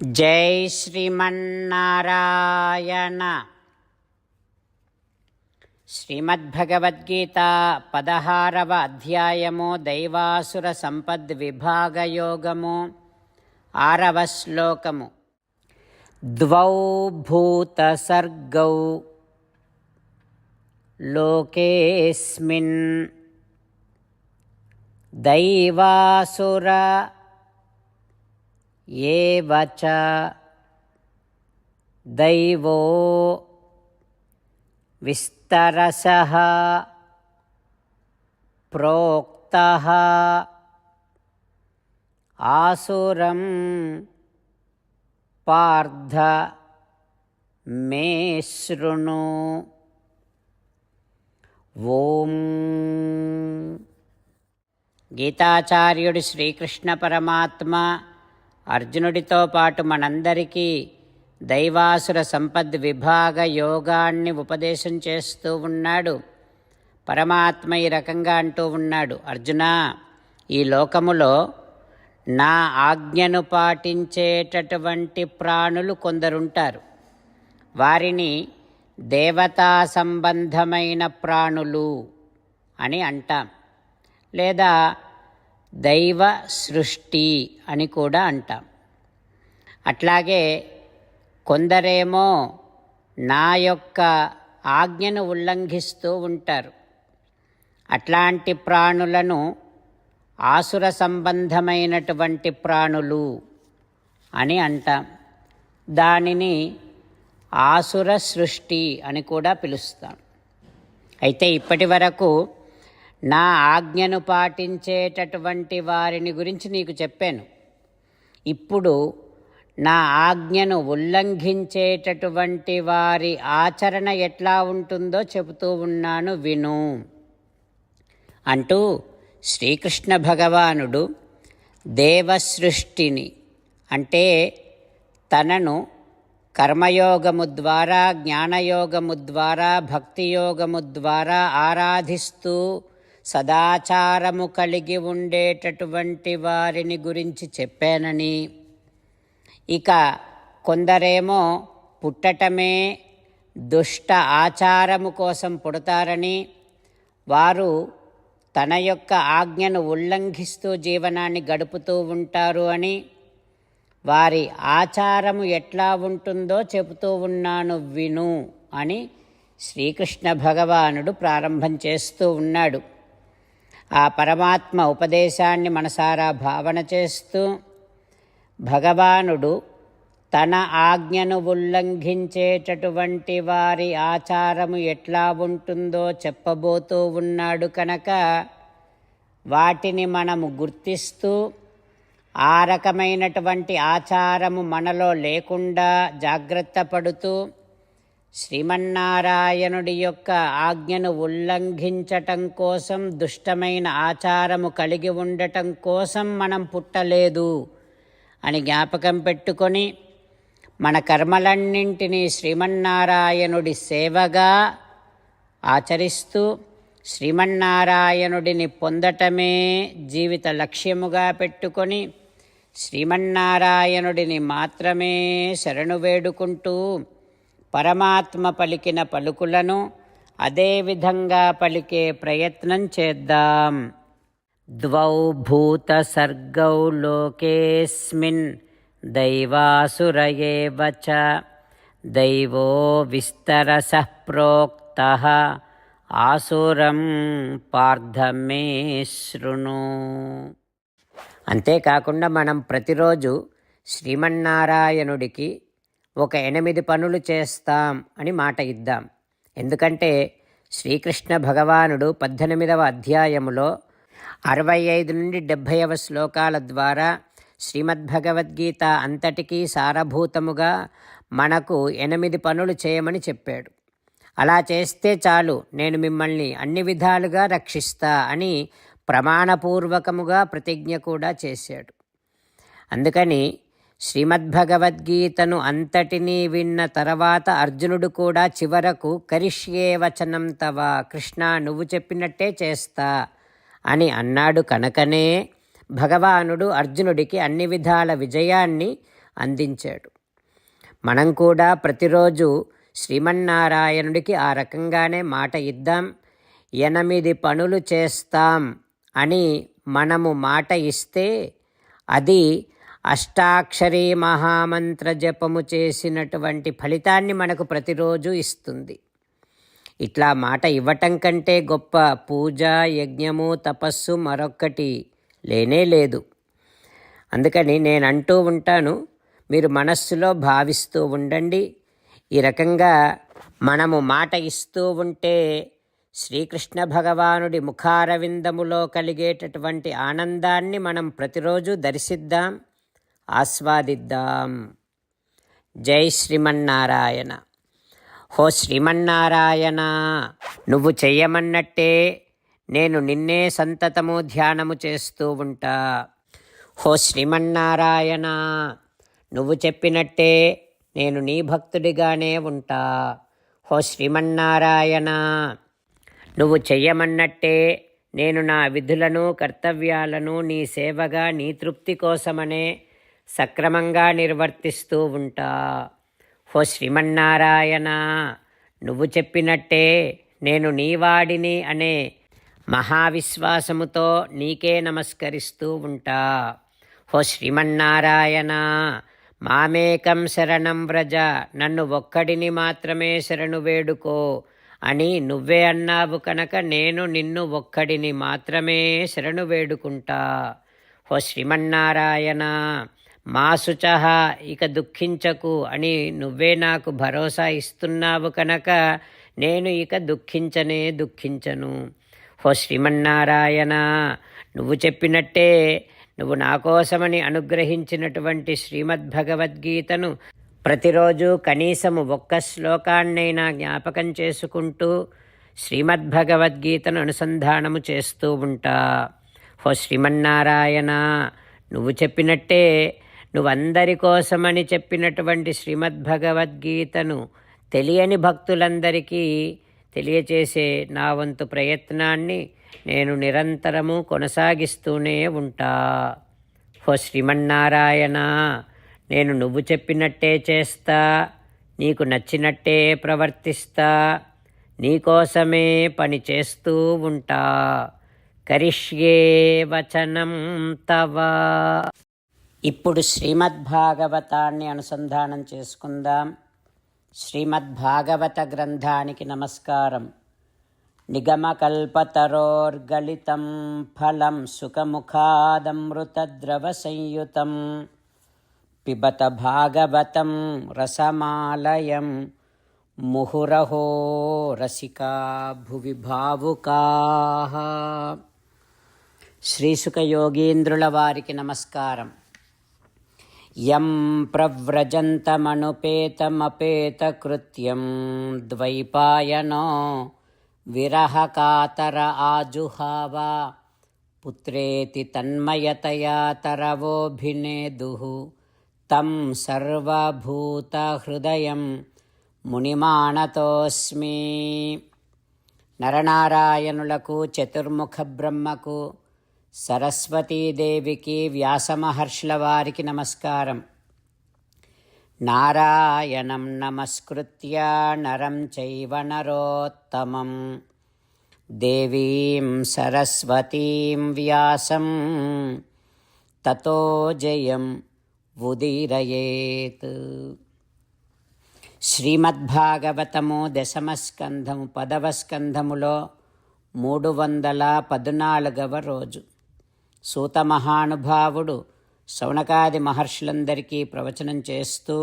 జై శ్రీమన్నారాయణ. శ్రీమద్భగవద్గీత 16వ అధ్యాయము దైవాసుర సంపద్ విభాగయోగము 6వ శ్లోకము. ద్వౌ భూత సర్గౌ లోకేస్మిన్ దైవాసుర ఏవ చ దైవో విస్తరసః ప్రోక్తః ఆసురం పార్థ మే శృణు. ఓం. గీతాచార్యుడు శ్రీకృష్ణ పరమాత్మ అర్జునుడితో పాటు మనందరికీ దైవాసుర సంపద్ విభాగ యోగాన్ని ఉపదేశం చేస్తూ ఉన్నాడు. పరమాత్మ ఈ రకంగా అంటూ ఉన్నాడు, అర్జునా, ఈ లోకములో నా ఆజ్ఞను పాటించేటటువంటి ప్రాణులు కొందరుంటారు. వారిని దేవతా సంబంధమైన ప్రాణులు అని అంటాం, లేదా దైవ సృష్టి అని కూడా అంటాం. అట్లాగే కొందరేమో నా యొక్క ఆజ్ఞను ఉల్లంఘిస్తూ ఉంటారు. అట్లాంటి ప్రాణులను ఆసుర సంబంధమైనటువంటి ప్రాణులు అని అంటాం. దానిని ఆసుర సృష్టి అని కూడా పిలుస్తాం. అయితే ఇప్పటి వరకు నా ఆజ్ఞను పాటించేటటువంటి వారిని గురించి నీకు చెప్పాను. ఇప్పుడు నా ఆజ్ఞను ఉల్లంఘించేటటువంటి వారి ఆచరణ ఎట్లా ఉంటుందో చెబుతూ ఉన్నాను, విను అంటూ శ్రీకృష్ణ భగవానుడు దేవసృష్టిని అంటే తనను కర్మయోగము ద్వారా, జ్ఞానయోగము ద్వారా, భక్తియోగము ద్వారా ఆరాధిస్తూ సదాచారము కలిగి ఉండేటటువంటి వారిని గురించి చెప్పానని, ఇక కొందరేమో పుట్టటమే దుష్ట ఆచారము కోసం పుడతారని, వారు తన యొక్క ఆజ్ఞను ఉల్లంఘిస్తూ జీవనాన్ని గడుపుతూ ఉంటారు అని, వారి ఆచారము ఎట్లా ఉంటుందో చెబుతూ ఉన్నాను, విను అని శ్రీకృష్ణ భగవానుడు ప్రారంభం చేస్తూ ఉన్నాడు. ఆ పరమాత్మ ఉపదేశాన్ని మనసారా భావన చేస్తూ భగవానుడు తన ఆజ్ఞను ఉల్లంఘించేటటువంటి వారి ఆచారము ఎట్లా ఉంటుందో చెప్పబోతూ ఉన్నాడు కనుక వాటిని మనము గుర్తిస్తూ ఆ రకమైనటువంటి ఆచారము మనలో లేకుండా జాగ్రత్త పడుతూ శ్రీమన్నారాయణుడి యొక్క ఆజ్ఞను ఉల్లంఘించటం కోసం, దుష్టమైన ఆచారము కలిగి ఉండటం కోసం మనం పుట్టలేదు అని జ్ఞాపకం పెట్టుకొని మన కర్మలన్నింటినీ శ్రీమన్నారాయణుడి సేవగా ఆచరిస్తూ శ్రీమన్నారాయణుడిని పొందటమే జీవిత లక్ష్యముగా పెట్టుకొని శ్రీమన్నారాయణుడిని మాత్రమే శరణు వేడుకుంటూ పరమాత్మ పలికిన పలుకులను అదేవిధంగా పలికే ప్రయత్నం చేద్దాం. ద్వౌ భూత సర్గౌ లోకేస్మిన్ దైవాసుర ఏవ చ దైవో విస్తరసః ప్రోక్తః ఆసురం పార్థ మే శృణు. అంతేకాకుండా మనం ప్రతిరోజు శ్రీమన్నారాయణుడికి ఒక 8 పనులు చేస్తాం అని మాట ఇద్దాం. ఎందుకంటే శ్రీకృష్ణ భగవానుడు 18వ అధ్యాయములో 65 నుండి 70వ శ్లోకాల ద్వారా శ్రీమద్భగవద్గీత అంతటికీ సారభూతముగా మనకు 8 పనులు చేయమని చెప్పాడు. అలా చేస్తే చాలు, నేను మిమ్మల్ని అన్ని విధాలుగా రక్షిస్తా అని ప్రమాణపూర్వకముగా ప్రతిజ్ఞ కూడా చేశాడు. అందుకని శ్రీమద్భగవద్గీతను అంతటినీ విన్న తర్వాత అర్జునుడు కూడా చివరకు కరిష్యే వచనం తవ, కృష్ణ నువ్వు చెప్పినట్టే చేస్తా అని అన్నాడు కనుకనే భగవానుడు అర్జునుడికి అన్ని విధాల విజయాన్ని అందించాడు. మనం కూడా ప్రతిరోజు శ్రీమన్నారాయణుడికి ఆ రకంగానే మాట ఇద్దాం. 8 పనులు చేస్తాం అని మనము మాట ఇస్తే అది అష్టాక్షరీ మహామంత్ర జపము చేసినటువంటి ఫలితాన్ని మనకు ప్రతిరోజు ఇస్తుంది. ఇట్లా మాట ఇవ్వటం కంటే గొప్ప పూజ, యజ్ఞము, తపస్సు మరొక్కటి లేనే లేదు. అందుకని నేను అంటూ ఉంటాను, మీరు మనస్సులో భావిస్తూ ఉండండి. ఈ రకంగా మనము మాట ఇస్తూ ఉంటే శ్రీకృష్ణ భగవానుడి ముఖారవిందములో కలిగేటటువంటి ఆనందాన్ని మనం ప్రతిరోజు దర్శిద్దాం, ఆస్వాదిద్దాం. జై శ్రీమన్నారాయణ. హో శ్రీమన్నారాయణ, నువ్వు చెయ్యమన్నట్టే నేను నిన్నే సంతతము ధ్యానము చేస్తూ ఉంటా. హో శ్రీమన్నారాయణ, నువ్వు చెప్పినట్టే నేను నీ భక్తుడిగానే ఉంటా. హో శ్రీమన్నారాయణ, నువ్వు చెయ్యమన్నట్టే నేను నా విధులను, కర్తవ్యాలను నీ సేవగా, నీ తృప్తి కోసమనే సక్రమంగా నిర్వర్తిస్తూ ఉంటా. హో శ్రీమన్నారాయణ, నువ్వు చెప్పినట్టే నేను నీవాడిని అనే మహావిశ్వాసముతో నీకే నమస్కరిస్తూ ఉంటా. హో శ్రీమన్నారాయణ, మామేకం శరణం వ్రజ, నన్ను ఒక్కడిని మాత్రమే శరణు వేడుకో అని నువ్వే అన్నావు కనుక నేను నిన్ను ఒక్కడిని మాత్రమే శరణు వేడుకుంటా. హో శ్రీమన్నారాయణ, మా శుచః, ఇక దుఃఖించకు అని నువ్వే నాకు భరోసా ఇస్తున్నావు కనుక నేను ఇక దుఃఖించను. హో శ్రీమన్నారాయణ, నువ్వు చెప్పినట్టే నువ్వు నా కోసమని అనుగ్రహించినటువంటి శ్రీమద్భగవద్గీతను ప్రతిరోజు కనీసము ఒక్క శ్లోకాన్నైనా జ్ఞాపకం చేసుకుంటూ శ్రీమద్భగవద్గీతను అనుసంధానము చేస్తూ ఉంటా. హో శ్రీమన్నారాయణ, నువ్వు చెప్పినట్టే నువ్వందరి కోసమని చెప్పినటువంటి శ్రీమద్భగవద్గీతను తెలియని భక్తులందరికీ తెలియచేసే నా వంతు ప్రయత్నాన్ని నేను నిరంతరము కొనసాగిస్తూనే ఉంటా. హో శ్రీమన్నారాయణ, నేను నువ్వు చెప్పినట్టే చేస్తా, నీకు నచ్చినట్టే ప్రవర్తిస్తా, నీకోసమే పని చేస్తూ ఉంటా. కరిష్యే వచనం తవ. ఇప్పుడు శ్రీమద్భాగవతాన్ని అనుసంధానం చేసుకుందాం. శ్రీమద్భాగవత గ్రంథానికి నమస్కారం. నిగమకల్పతరోర్గలితం ఫలం సుఖముఖాదమృతద్రవ సంయుతం పిబత భాగవతం రసమాలయం ముహురహో రసికా భువి భావుకాః. శ్రీసుఖ యోగీంద్రుల వారికి నమస్కారం. యం ప్రవ్రజంతమనుపేతమపేతకృత్యం ద్వైపాయనో విరహకాతర ఆజుహావ పుత్రేతి తన్మయతయా తరవోభినేదుః తం సర్వభూతహృదయం మునిమానతోస్మి. నరనారాయణులకు, చతుర్ముఖ బ్రహ్మకు, సరస్వతీదేవికి, వ్యాసమహర్షుల వారికి నమస్కారం. నారాయణం నమస్కృత్య నరం చైవ నరోత్తమం దేవీం సరస్వతీం వ్యాసం తతో జయం ఉదీరయేత్. శ్రీమద్భాగవతము 10వ స్కంధము 10వ స్కంధములో 314వ రోజు. సూత మహానుభావుడు శౌనకాది మహర్షులందరికీ ప్రవచనం చేస్తూ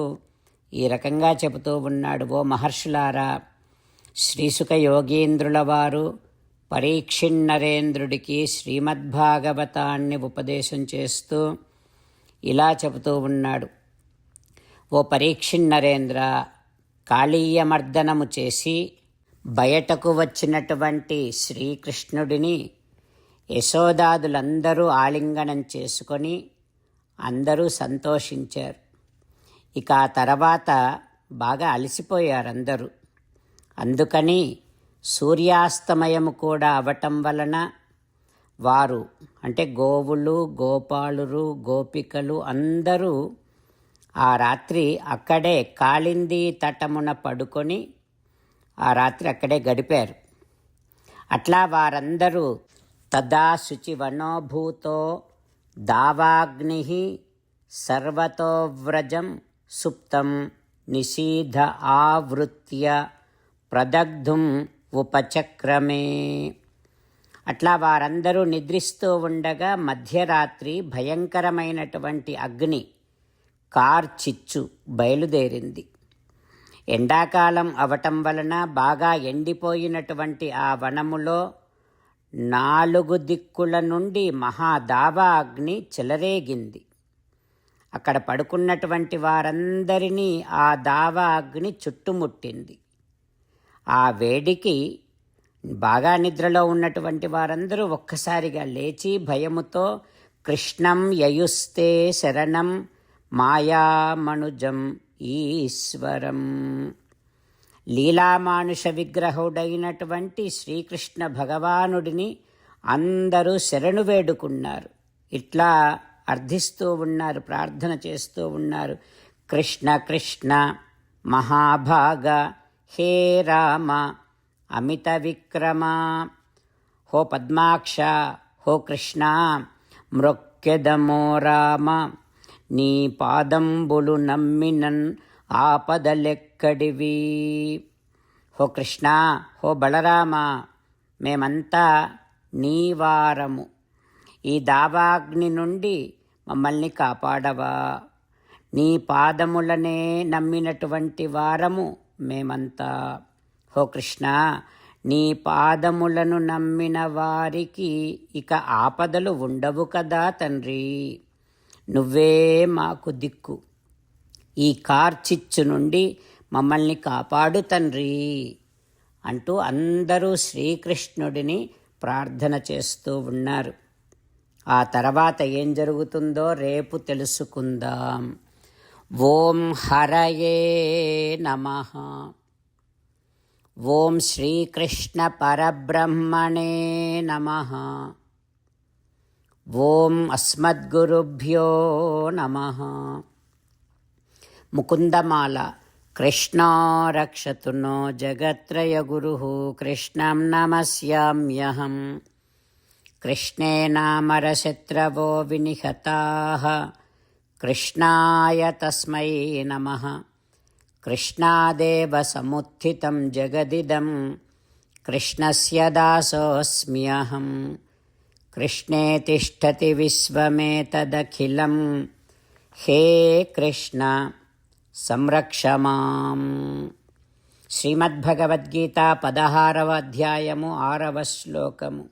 ఈ రకంగా చెబుతూ ఉన్నాడు. ఓ మహర్షులారా, శ్రీసుఖ యోగీంద్రుల వారు పరీక్షిన్నరేంద్రుడికి శ్రీమద్భాగవతాన్ని ఉపదేశం చేస్తూ ఇలా చెబుతూ ఉన్నాడు. ఓ పరీక్షిన్నరేంద్ర, కాళీయమర్దనము చేసి బయటకు వచ్చినటువంటి శ్రీకృష్ణుడిని యశోదాదులందరూ ఆలింగనం చేసుకొని అందరూ సంతోషించారు. ఇక ఆ తర్వాత బాగా అలసిపోయారు అందరూ. అందుకని సూర్యాస్తమయము కూడా అవటం వలన వారు అంటే గోవులు, గోపాలురు, గోపికలు అందరూ ఆ రాత్రి అక్కడే కాళింది తటమున పడుకొని ఆ రాత్రి అక్కడే గడిపారు. అట్లా వారందరూ తదా శుచివనోభూతో దావాగ్ని సర్వతో వ్రజం సుప్తం నిషీధ ఆవృత్య ప్రదగ్ధుం ఉపచక్రమే. అట్లా వారందరూ నిద్రిస్తూ ఉండగా మధ్యరాత్రి భయంకరమైనటువంటి అగ్ని కార్చిచ్చు బయలుదేరింది. ఎండాకాలం అవటం వలన బాగా ఎండిపోయినటువంటి ఆ వనములో 4 దిక్కుల నుండి మహాదావా అగ్ని చెలరేగింది. అక్కడ పడుకున్నటువంటి వారందరినీ ఆ దావా అగ్ని చుట్టుముట్టింది. ఆ వేడికి బాగా నిద్రలో ఉన్నటువంటి వారందరూ ఒక్కసారిగా లేచి భయముతో కృష్ణం యయుస్తే శరణం మాయామనుజం ఈశ్వరం, లీలామానుష విగ్రహుడైనటువంటి శ్రీకృష్ణ భగవానుడిని అందరూ శరణు వేడుకున్నారు. ఇట్లా అర్థిస్తూ ఉన్నారు, ప్రార్థన చేస్తూ ఉన్నారు. కృష్ణ కృష్ణ మహాభాగ హే రామ అమిత విక్రమ, హో పద్మాక్ష, హో కృష్ణ మృక్యదమో రామ, నీ పాదంబులు నమ్మినన్ ఆపదలెక్కడివి. హో కృష్ణ, హో బలరామ, మేమంతా నీ వారము, ఈ దావాగ్ని నుండి మమ్మల్ని కాపాడవా. నీ పాదములనే నమ్మినటువంటి వారము మేమంతా. హో కృష్ణ, నీ పాదములను నమ్మిన వారికి ఇక ఆపదలు ఉండవు కదా తండ్రి, నువ్వే మాకు దిక్కు, ఈ కార్చిచ్చు నుండి మమ్మల్ని కాపాడు తండ్రి అంటూ అందరూ శ్రీకృష్ణుడిని ప్రార్థన చేస్తూ ఉన్నారు. ఆ తర్వాత ఏం జరుగుతుందో రేపు తెలుసుకుందాం. ఓం హరయే నమః. ఓం శ్రీకృష్ణ పరబ్రహ్మణే నమః. ఓం అస్మద్గురుభ్యో నమః. ముకుందమాల. కృష్ణో రక్షతు నో జగత్రయగురుః కృష్ణం నమస్యామ్యహం. కృష్ణేనామరశత్రవో వినిహతాః కృష్ణాయ తస్మై నమః. కృష్ణాదేవ సముత్థితం జగదిదం కృష్ణస్య దాసోऽస్మ్యహం. కృష్ణే తిష్టతి విశ్వమేతదఖిలం, హే కృష్ణ సంరక్ష మాం. శ్రీమద్భగవద్గీత 16వ అధ్యాయము 6వ శ్లోకము.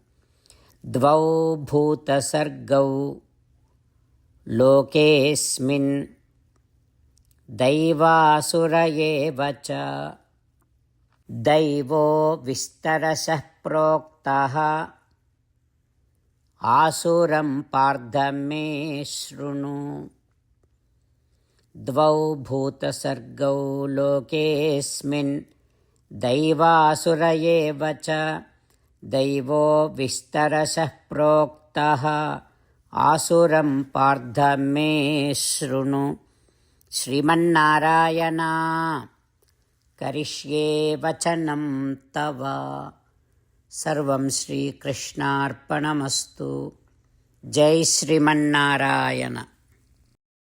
ద్వౌ భూతసర్గౌ లోకేస్మిన్ దైవాసుర ఏవ చ, దైవో విస్తరశః ప్రోక్తః ఆసురం పార్థ మే శృణు. ద్వౌ భూతసర్గౌ లోకేస్మిన్ దైవాసుర ఏవ చ, దైవో విస్తరశః ప్రోక్తః ఆసురం పార్థ మే శృణు. శ్రీమన్నారాయణ కరిష్యే వచనం తవ. సర్వం శ్రీకృష్ణార్పణమస్తు. జై శ్రీమన్నారాయణ.